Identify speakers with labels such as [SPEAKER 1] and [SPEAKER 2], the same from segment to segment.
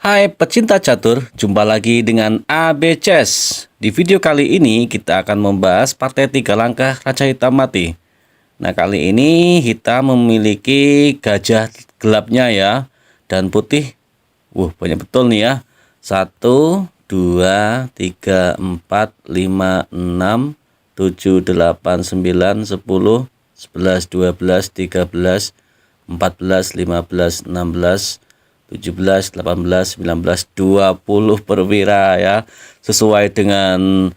[SPEAKER 1] Hai pecinta catur, jumpa lagi dengan AB Chess. Di video kali ini kita akan membahas partai 3 langkah Raja Hitam mati. Nah, kali ini hitam memiliki gajah gelapnya ya, dan putih. Banyak betul nih ya. 1, 2, 3, 4, 5, 6, 7, 8, 9, 10, 11, 12, 13, 14, 15, 16, 17, 18, 19, 20 perwira ya. Sesuai dengan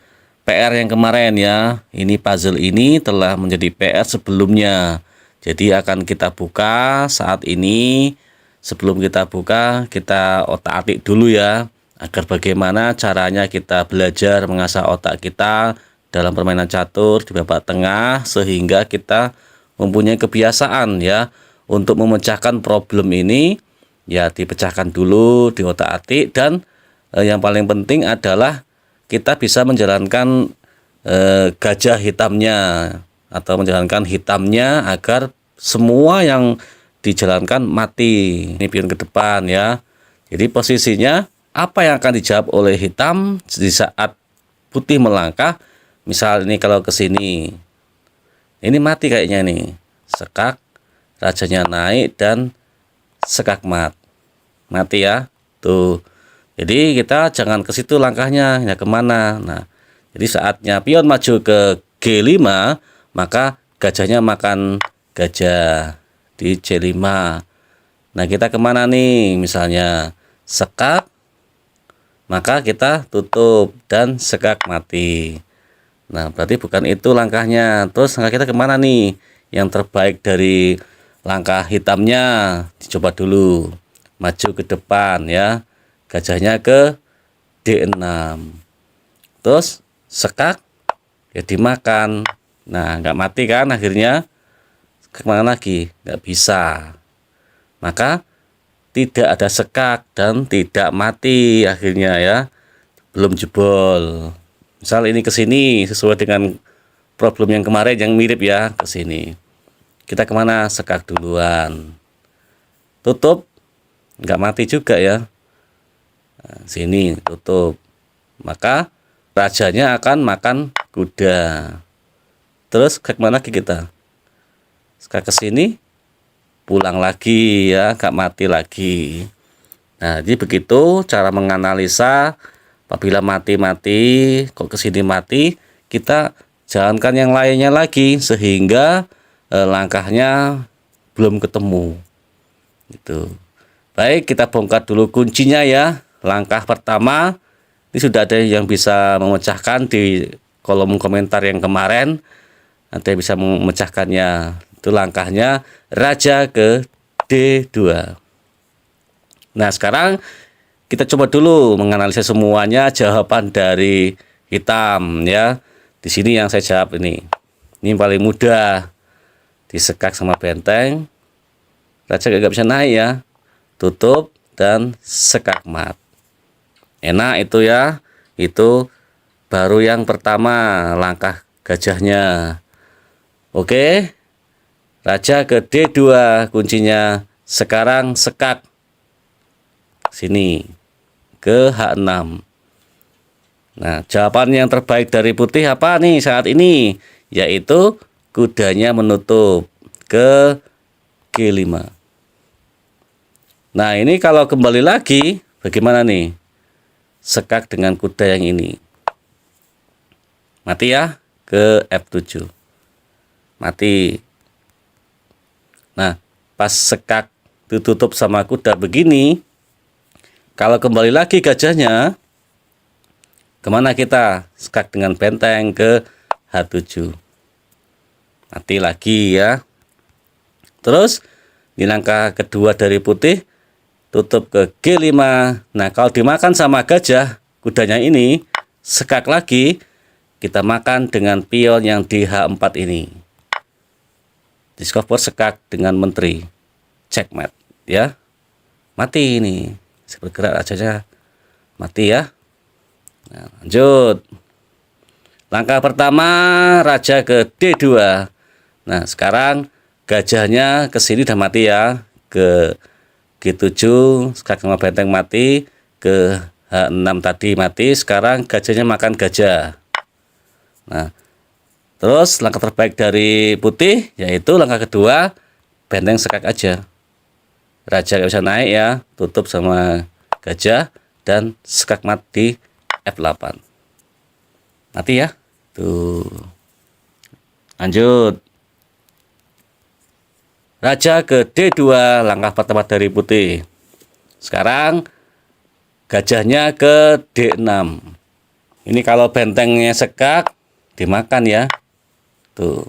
[SPEAKER 1] PR yang kemarin ya. Ini puzzle ini telah menjadi PR sebelumnya. Jadi akan kita buka saat ini. Sebelum kita buka, kita otak-atik dulu ya. Agar bagaimana caranya kita belajar mengasah otak kita dalam permainan catur di babak tengah. Sehingga kita mempunyai kebiasaan ya untuk memecahkan problem ini. Ya, dipecahkan dulu di otak-atik, dan yang paling penting adalah kita bisa menjalankan gajah hitamnya atau menjalankan hitamnya agar semua yang dijalankan mati. Ini pion ke depan ya. Jadi posisinya apa yang akan dijawab oleh hitam di saat putih melangkah. Misal ini kalau ke sini, ini mati kayaknya nih. Sekak, rajanya naik dan sekak mati ya tuh. Jadi kita jangan ke situ langkahnya, ya kemana. Nah, jadi saatnya pion maju ke G5, maka gajahnya makan gajah di C5. Nah, kita kemana nih? Misalnya sekak, maka kita tutup dan sekak mati. Nah, berarti bukan itu langkahnya. Terus langkah kita kemana nih? Yang terbaik dari langkah hitamnya dicoba dulu. Maju ke depan ya. Gajahnya ke D6. Terus sekak ya dimakan. Nah, nggak mati kan akhirnya. Kemana lagi? Nggak bisa. Maka tidak ada sekak dan tidak mati akhirnya ya. Belum jebol. Misal ini ke sini sesuai dengan problem yang kemarin yang mirip ya, ke sini. Kita kemana? Sekak duluan. Tutup. Nggak mati juga ya. Nah, sini tutup. Maka rajanya akan makan kuda. Terus ke mana lagi kita? Sekak ke sini. Pulang lagi ya. Nggak mati lagi. Nah, jadi begitu cara menganalisa. Apabila mati-mati, kok ke sini mati, kita jalankan yang lainnya lagi sehingga langkahnya belum ketemu. Gitu. Baik, kita bongkar dulu kuncinya ya. Langkah pertama, ini sudah ada yang bisa memecahkan di kolom komentar yang kemarin. Nanti bisa memecahkannya. Itu langkahnya raja ke D2. Nah, sekarang kita coba dulu menganalisa semuanya jawaban dari hitam ya. Di sini yang saya jawab ini. Ini paling mudah. Disekak sama benteng. Raja gak bisa naik ya. Tutup dan sekak mat. Enak itu ya. Itu baru yang pertama langkah gajahnya. Oke. Raja ke D2 kuncinya. Sekarang sekak sini ke H6. Nah, jawaban yang terbaik dari putih apa nih saat ini? Yaitu kudanya menutup ke G5. Nah, ini kalau kembali lagi bagaimana nih? Sekak dengan kuda yang ini. Mati ya ke F7. Mati. Nah, pas sekak ditutup sama kuda begini, kalau kembali lagi gajahnya, kemana kita? Sekak dengan benteng ke H7. Mati lagi ya. Terus di langkah kedua dari putih, tutup ke G5. Nah, kalau dimakan sama gajah, kudanya ini, sekak lagi, kita makan dengan pion yang di H4 ini. Discover sekak dengan menteri. Checkmate ya. Mati ini. Bergerak rajanya mati ya. Nah, lanjut. Langkah pertama raja ke D2. Nah, sekarang gajahnya ke sini udah mati ya. Ke G7, sekak sama benteng mati. ke H6 tadi mati. Sekarang gajahnya makan gajah. Nah, terus langkah terbaik dari putih yaitu langkah kedua, benteng sekak aja. Raja nggak bisa naik ya, tutup sama gajah dan sekak mat di F8. Mati ya. Tuh. Lanjut. Raja ke D2, langkah pertama dari putih. Sekarang gajahnya ke D6. Ini kalau bentengnya sekak dimakan ya. Tuh.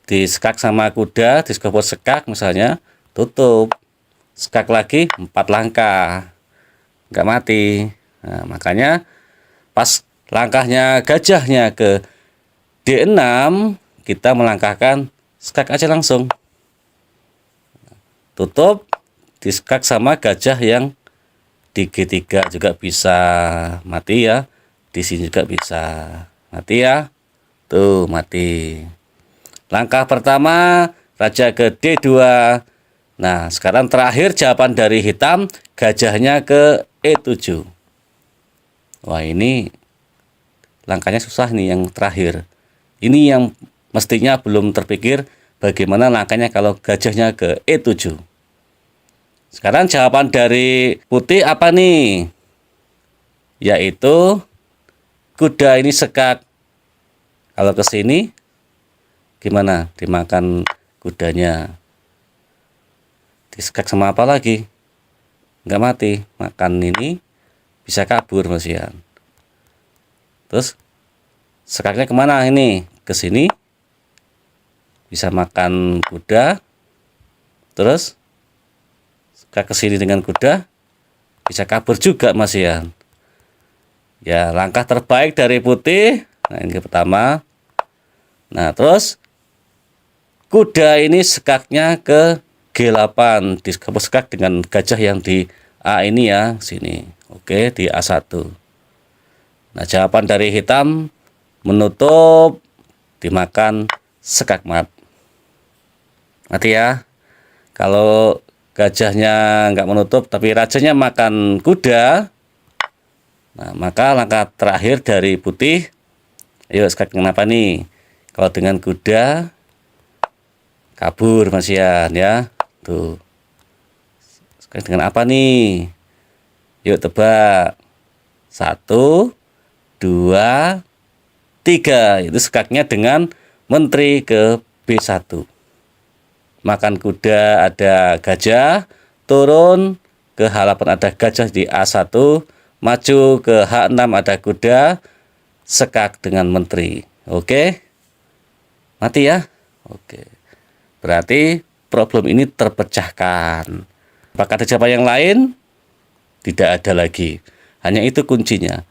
[SPEAKER 1] Disekak sama kuda, diskopor sekak misalnya, tutup. Sekak lagi 4 langkah. Nggak mati. Nah, makanya pas langkahnya gajahnya ke D6, kita melangkahkan sekak aja langsung. Tutup, disekak sama gajah yang di G3 juga bisa mati ya. Di sini juga bisa mati ya. Tuh, mati. Langkah pertama, raja ke D2. Nah, sekarang terakhir jawaban dari hitam, gajahnya ke E7. Wah, ini langkahnya susah nih yang terakhir. Ini yang mestinya belum terpikir bagaimana langkahnya kalau gajahnya ke E7. Sekarang jawaban dari putih apa nih? Yaitu kuda ini sekak. Kalau ke sini gimana? Dimakan kudanya. Disekak sama apa lagi? Nggak mati. Makan ini bisa kabur Mas Ian. Terus sekaknya kemana ini? Ke sini bisa makan kuda. Terus sekak ke sini dengan kuda bisa kabur juga Mas Ian. Ya, langkah terbaik dari putih. Nah, ini pertama. Nah, terus kuda ini sekaknya ke G8, disekak dengan gajah yang di A ini ya, sini. Oke, di A1. Nah, jawaban dari hitam menutup, dimakan sekak mat. Mati ya. Kalau gajahnya nggak menutup tapi rajanya makan kuda, nah maka langkah terakhir dari putih, ayo sekak kenapa nih? Kalau dengan kuda kabur Mas Ian ya. Tuh. Sekak dengan apa nih? Yuk tebak. 1, 2, 3. Itu sekaknya dengan menteri ke B1. Makan kuda ada gajah, turun ke H8 ada gajah di A1, maju ke H6 ada kuda, sekak dengan menteri. Oke? Mati ya? Oke. Berarti problem ini terpecahkan. Apakah ada jawaban yang lain? Tidak ada lagi. Hanya itu kuncinya.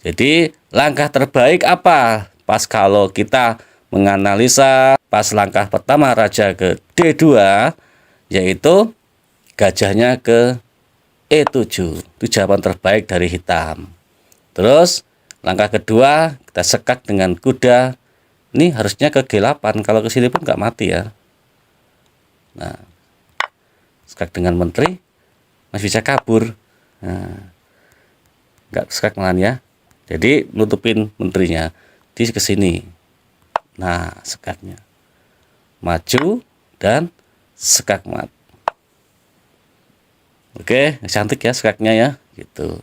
[SPEAKER 1] Jadi langkah terbaik apa? Pas kalau kita menganalisa pas langkah pertama raja ke D2, yaitu gajahnya ke E7. Itu jawaban terbaik dari hitam. Terus langkah kedua kita sekak dengan kuda. Ini harusnya ke G8. Kalau ke sini pun nggak mati ya. Nah, sekak dengan menteri masih bisa kabur. Nah, nggak sekak malah ya. Jadi nutupin menterinya di ke sini. Nah, sekaknya maju dan sekak mat. Oke, cantik ya sekaknya ya, gitu.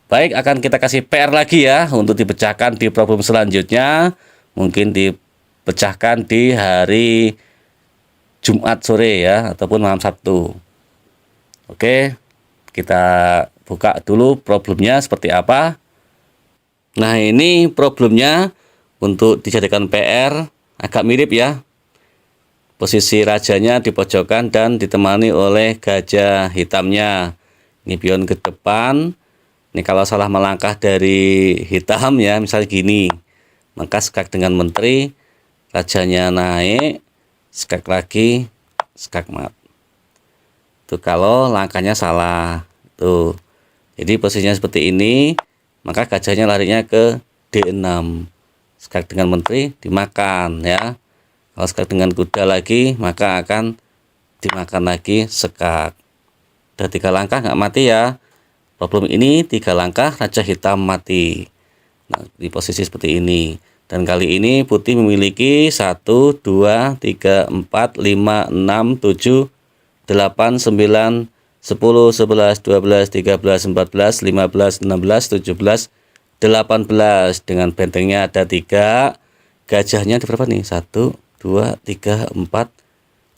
[SPEAKER 1] Baik, akan kita kasih PR lagi ya untuk dipecahkan di problem selanjutnya. Mungkin dipecahkan di hari Jumat sore ya, ataupun malam Sabtu. Oke, kita buka dulu problemnya seperti apa. Nah, ini problemnya untuk dijadikan PR agak mirip ya. Posisi rajanya di pojokan dan ditemani oleh gajah hitamnya. Ini pion ke depan. Ini kalau salah melangkah dari hitam ya, misalnya gini. Maka sekak dengan menteri, rajanya naik, sekak lagi, sekak mat. Tuh kalau langkahnya salah. Tuh. Jadi posisinya seperti ini, maka gajahnya larinya ke D6. Sekak dengan menteri dimakan ya. Kalau sekak dengan kuda lagi, maka akan dimakan lagi sekak. Udah 3 langkah nggak mati ya. problem ini 3 langkah raja hitam mati. Nah, di posisi seperti ini. Dan kali ini putih memiliki 1, 2, 3, 4, 5, 6, 7, 8, 9, 10, 11, 12, 13, 14, 15, 16, 17, 18. Dengan bentengnya ada 3. Gajahnya ada berapa nih? 1, 2, 3, 4,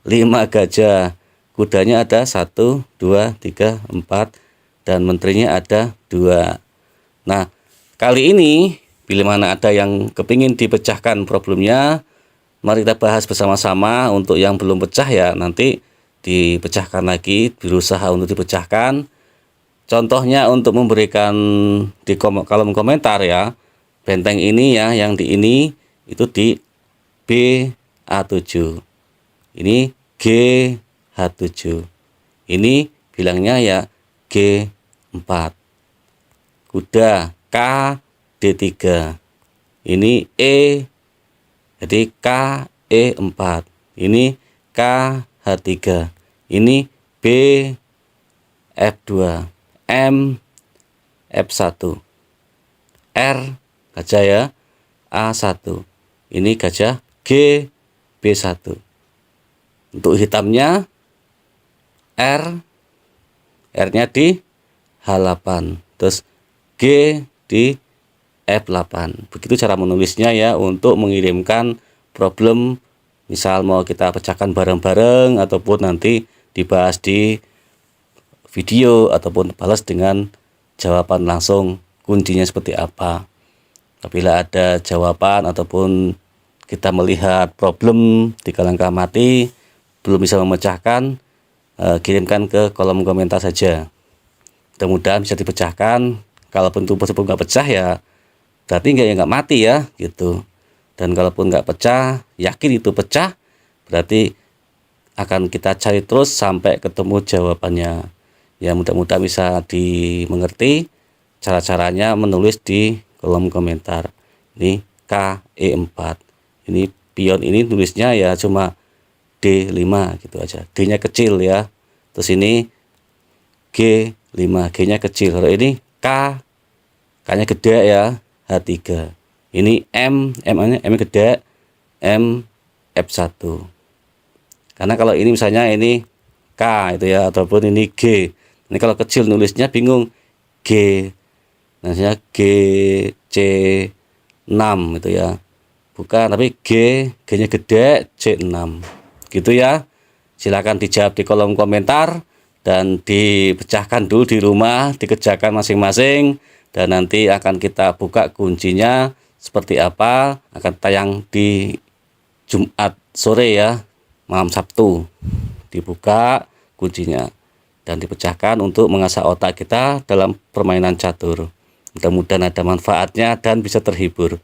[SPEAKER 1] 5 gajah. Kudanya ada 1, 2, 3, 4. Dan menterinya ada 2. Nah, kali ini bila mana ada yang kepingin dipecahkan problemnya, mari kita bahas bersama-sama. Untuk yang belum pecah ya nanti dipecahkan lagi, berusaha untuk dipecahkan. Contohnya untuk memberikan di kolom komentar ya, benteng ini ya, yang di ini itu di BA7, ini GH7, ini bilangnya ya G4, kuda KD3, ini E, jadi KE4, ini KH3, ini BF2, M F1, R gajah ya A1, ini gajah G B1. Untuk hitamnya R-nya di H8, terus G di F8. Begitu cara menulisnya ya untuk mengirimkan problem, misal mau kita pecahkan bareng-bareng ataupun nanti dibahas di video ataupun balas dengan jawaban langsung kuncinya seperti apa. Apabila ada jawaban ataupun kita melihat problem 3 langkah mati belum bisa memecahkan, kirimkan ke kolom komentar saja. Mudah-mudahan bisa dipecahkan. Kalaupun itu tersebut nggak pecah ya berarti nggak mati ya gitu. Dan kalaupun nggak pecah, yakin itu pecah, berarti akan kita cari terus sampai ketemu jawabannya. Ya mudah-mudahan bisa dimengerti cara-caranya menulis di kolom komentar. Ini KE4, ini pion ini tulisnya ya cuma D5 gitu aja, D-nya kecil ya. Terus ini G5, G-nya kecil. Kalau ini K-nya gede ya, H3. Ini M-nya gede, M F1. Karena kalau ini misalnya ini K itu ya, ataupun ini G. Ini kalau kecil nulisnya bingung, G, namanya G, C6 itu ya. Bukan, tapi G-nya gede, C6. Gitu ya. Silakan dijawab di kolom komentar dan dipecahkan dulu di rumah, dikerjakan masing-masing, dan nanti akan kita buka kuncinya seperti apa, akan tayang di Jumat sore ya, malam Sabtu. Dibuka kuncinya dan dipecahkan untuk mengasah otak kita dalam permainan catur. Mudah-mudahan ada manfaatnya dan bisa terhibur.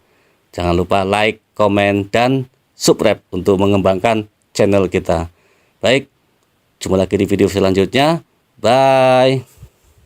[SPEAKER 1] Jangan lupa like, komen, dan subscribe untuk mengembangkan channel kita. Baik, jumpa lagi di video selanjutnya. Bye.